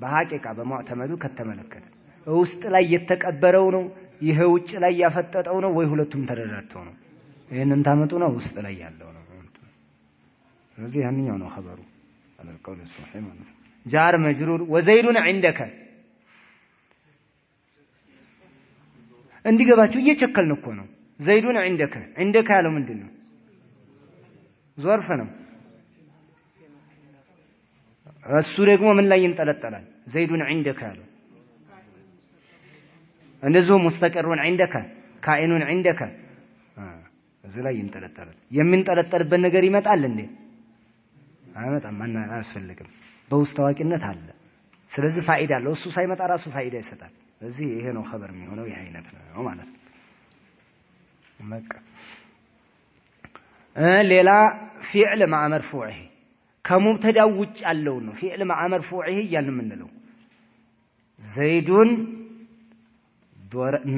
በሐቂቃ በሙዕተመዱ ከተመለከተ ውስጥ ላይ የተቀበረው ነው ይሄ ውጭ ላይ ያፈጠጠው ነው ወይ ሁለቱም ተረዳድተው ነው ይሄንን ታመጡ ነው ውስጥ ላይ ያለው ነው ስለዚህ ያንኛው ነው ኸበሩ على القول الصحيح ማለት ጃር መጅሩር ወዘይዱን عندك እንዲገባችሁ እየቸከልን እኮ ነው ዘይዱን عندك ያለው ምንድነው ظرف ነው እሱ ደግሞ ምን ላይ ይንጠለጠላል ዘይዱን عندك ያለው እንደዚሁ ሙስተቀሩን عندك ካኢኑን عندك እዚህ ላይ ይንጠለጠላል የሚንጠለጠልበት ነገር ይመጣል እንዴ አይመጣም አያስፈልግም በውስጥ ታዋቂነት አለ ስለዚህ ፋይዳ አለው እሱ ሳይመጣ ራሱ ፋይዳ ይሰጣል ስለዚህ ይሄ ነው ኸበር የሚሆነው ይሄ አይነት ነው ማለት ነው መቀ ሌላ ፊዕል مع مرفوعه ከሙብተዳው ውጭ ያለው ነው ፊዕል مع مرفوعه እያልን የምንለው ዘይዱን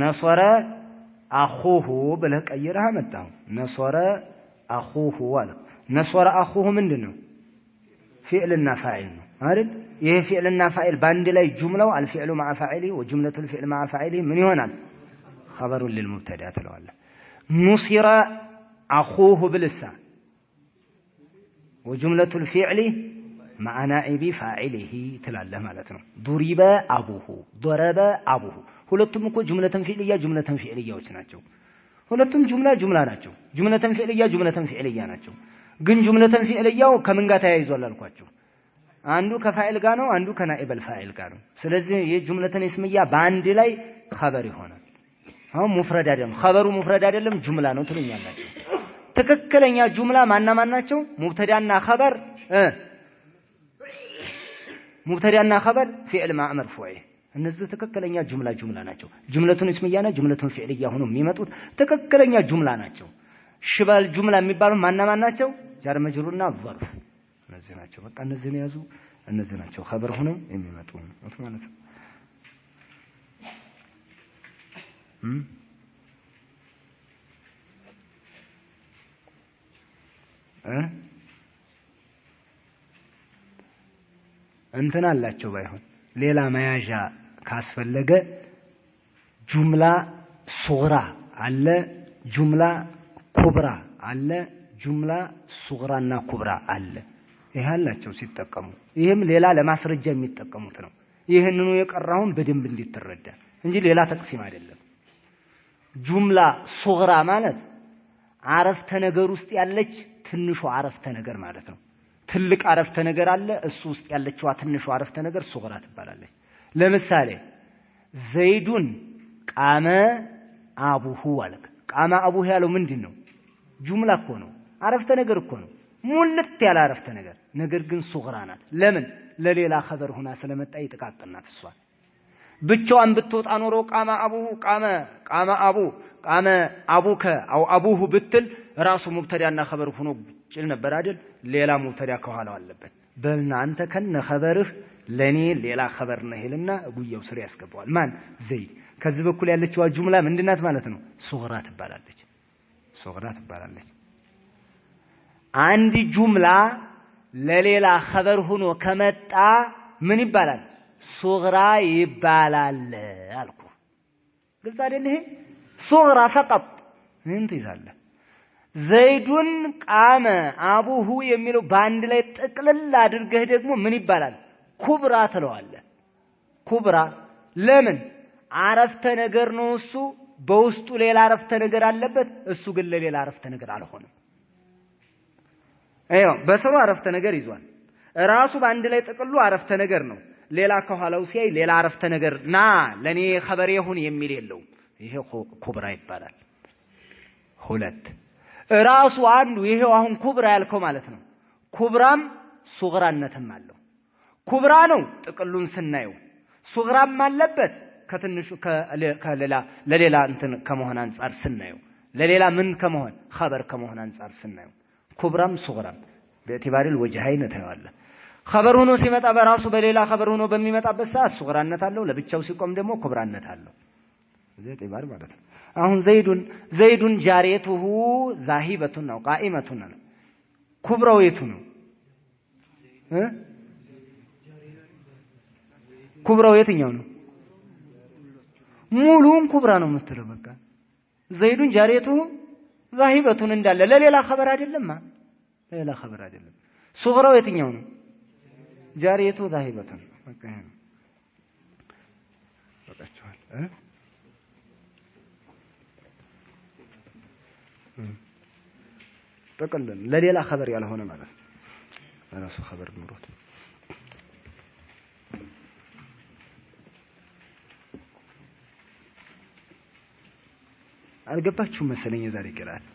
ነሰረ አኹሁ ብለህ ቀይረህ መጣው ነሰረ አኹሁ አለ ነሰረ አኹሁ ምንድነው ፊዕልና ፋዒል ነው አይደል ይሄ ፊዕልና ፋዒል ባንድ ላይ ጁምላው አልፊዕሉ مع فاعله وجملة الفعل مع فاعله ምን ይሆናል خبر للمبتدا ትለዋለህ نصر أخوه باللسان وجملة الفعل مع نائب فاعله ትላለህ ማለት ነው ضرب أبوه ضرب أبوه ሁለቱም እኮ ጁምለተን ፊዕልያ ጁምለተን ፊዕልያዎች ናቸው ሁለቱም ጁምላ ናቸው ጁምለተን ፊዕልያ ጁምለተን ፊዕልያ ናቸው ግን ጁምለተን ፊዕልያው ከምን ጋር ተያይዟል አልኳችሁ አንዱ ከፋኢል ጋር ነው አንዱ ከናኢበል ፋኢል ጋር ነው ስለዚህ የጁምለተን እስምያ በአንድ ላይ ኸበር ይሆናል አሁን ሙፍረድ አይደለም ኸበሩ ሙፍረድ አይደለም ጁምላ ነው ትሉኛላችሁ ትክክለኛ ጁምላ ማን ናቸው ሙብተዳና ኸበር ሙብተዳና ኸበር ፊዕል مع مرفوعه እነዚህ ትክክለኛ ጁምላ ናቸው ጁምለቱን እስምያና ጁምለቱን ፊዕልያ ሆኖ የሚመጡት ትክክለኛ ጁምላ ናቸው ሽባል ጁምላ የሚባሉ ማን ናቸው ጃር መጅሩርና ظرፍ እነዚህ ናቸው በቃ እነዚህን ያዙ እነዚህ ናቸው ኸበር ሆነው የሚመጡ ማለት ነው እንትን አላቸው ባይሆን ሌላ መያዣ ካስፈለገ ጁምላ ሱግራ አለ ጁምላ ኩብራ አለ ጁምላ ሱግራና ኩብራ አለ ይሄ አላቸው ሲጠቀሙ ይሄም ሌላ ለማስረጃ የሚጠቀሙት ነው ይሄንኑ የቀራውን በደንብ እንዲተረዳ እንጂ ሌላ ተቅሲም አይደለም ጁምላ ሱግራ ማለት አረፍተ ነገር ውስጥ ያለች ትንሹ አረፍተ ነገር ማለት ነው ትልቅ አረፍተ ነገር አለ እሱ ውስጥ ያለችው ትንሹ አረፍተ ነገር ሱግራ ትባላለች ለምሳሌ ዘይዱን ቃመ አቡሁ አለክ ቃመ አቡሁ ያለው ምንድነው ጁምላ እኮ ነው አረፍተ ነገር እኮ ነው ሙልት ያለ አረፍተ ነገር ግን ሱግራ ናት ለምን ለሌላ ኸበር ሆና ስለመጣ ይጥቃጥናት እሷ ብቻዋን ብትወጣ ኖሮ ቃመ አቡሁ ቃመ አቡከ አው አቡሁ ብትል ራሱ ሙብተዳና ኸበር ሆኖ ጭል ነበር አይደል ሌላ ሙብተዳ ከኋላው አለበት በልና አንተ ከነ ኸበርህ ለኔ ሌላ ኸበር ነው ይልና ጉየው ስር ያስገባዋል ማን ዘይድ ከዚህ በኩል ያለችው ጁምላ ምንድናት ማለት ነው ሱግራ ትባላለች አንድ ጁምላ ለሌላ ኸበር ሆኖ ከመጣ ምን ይባላል ሱግራ ይባላል አልኩ ግልጽ አይደል ይሄ ሱግራ فقط እንት ይዛለ ዘይዱን ቃመ አቡሁ የሚለው ባንድ ላይ ጥቅልል አድርገህ ደግሞ ምን ይባላል ኩብራ ትለዋለህ ኩብራ ለምን አረፍተ ነገር ነው እሱ በውስጡ ሌላ አረፍተ ነገር አለበት እሱ ግን ለሌላ አረፍተ ነገር አልሆነም አይው በሰው አረፍተ ነገር ይዟል ራሱ ባንድ ላይ ጥቅሉ አረፍተ ነገር ነው ሌላ ከኋላው ሲያይ ሌላ አረፍተ ነገር ና ለኔ ኸበሬ ሁን የሚል የለው ይሄ ኩብራ ይባላል ሁለት ራሱ አንዱ ይሄው አሁን ኩብራ ያልከው ማለት ነው ኩብራም ሱግራነትም አለው ኩብራ ነው ጥቅሉን ስናየው ሱግራም አለበት ከትንሹ ለሌላ እንትን ከመሆን አንፃር ስናየው ለሌላ ምን ከመሆን ኸበር ከመሆን አንፃር ስናየው ኩብራም ሱግራም በእቲባሪል ወጅሃይነ ታያለ ኸበር ሆኖ ሲመጣ በራሱ በሌላ ኸበር ሆኖ በሚመጣበት ሰዓት ሱግራነት አለው ለብቻው ሲቆም ደግሞ ኩብራነት አለው እዚህ እቲባር ማለት ነው አሁን ዘይዱን ጃሪየቱሁ ዛሂበቱን ነው ቃኢመቱን ነው ኩብራው የቱ ነው ኩብራው የትኛው ነው ሙሉን ኩብራ ነው የምትለው በቃ ዘይዱን ጃሪየቱሁ ዛሂበቱን እንዳለ ለሌላ ኸበር አይደለም ሌላ ኸበር አይደለም ሱግራው የትኛው ነው? ጃሪየቱ ዛሂበቱን በቃ በቃችኋል ጠቅልል ለሌላ ኸበር ያልሆነ ማለት ነው ራሱ ኸበር ኑሮት አልገባችሁም መሰለኝ የዛሬ ቅራት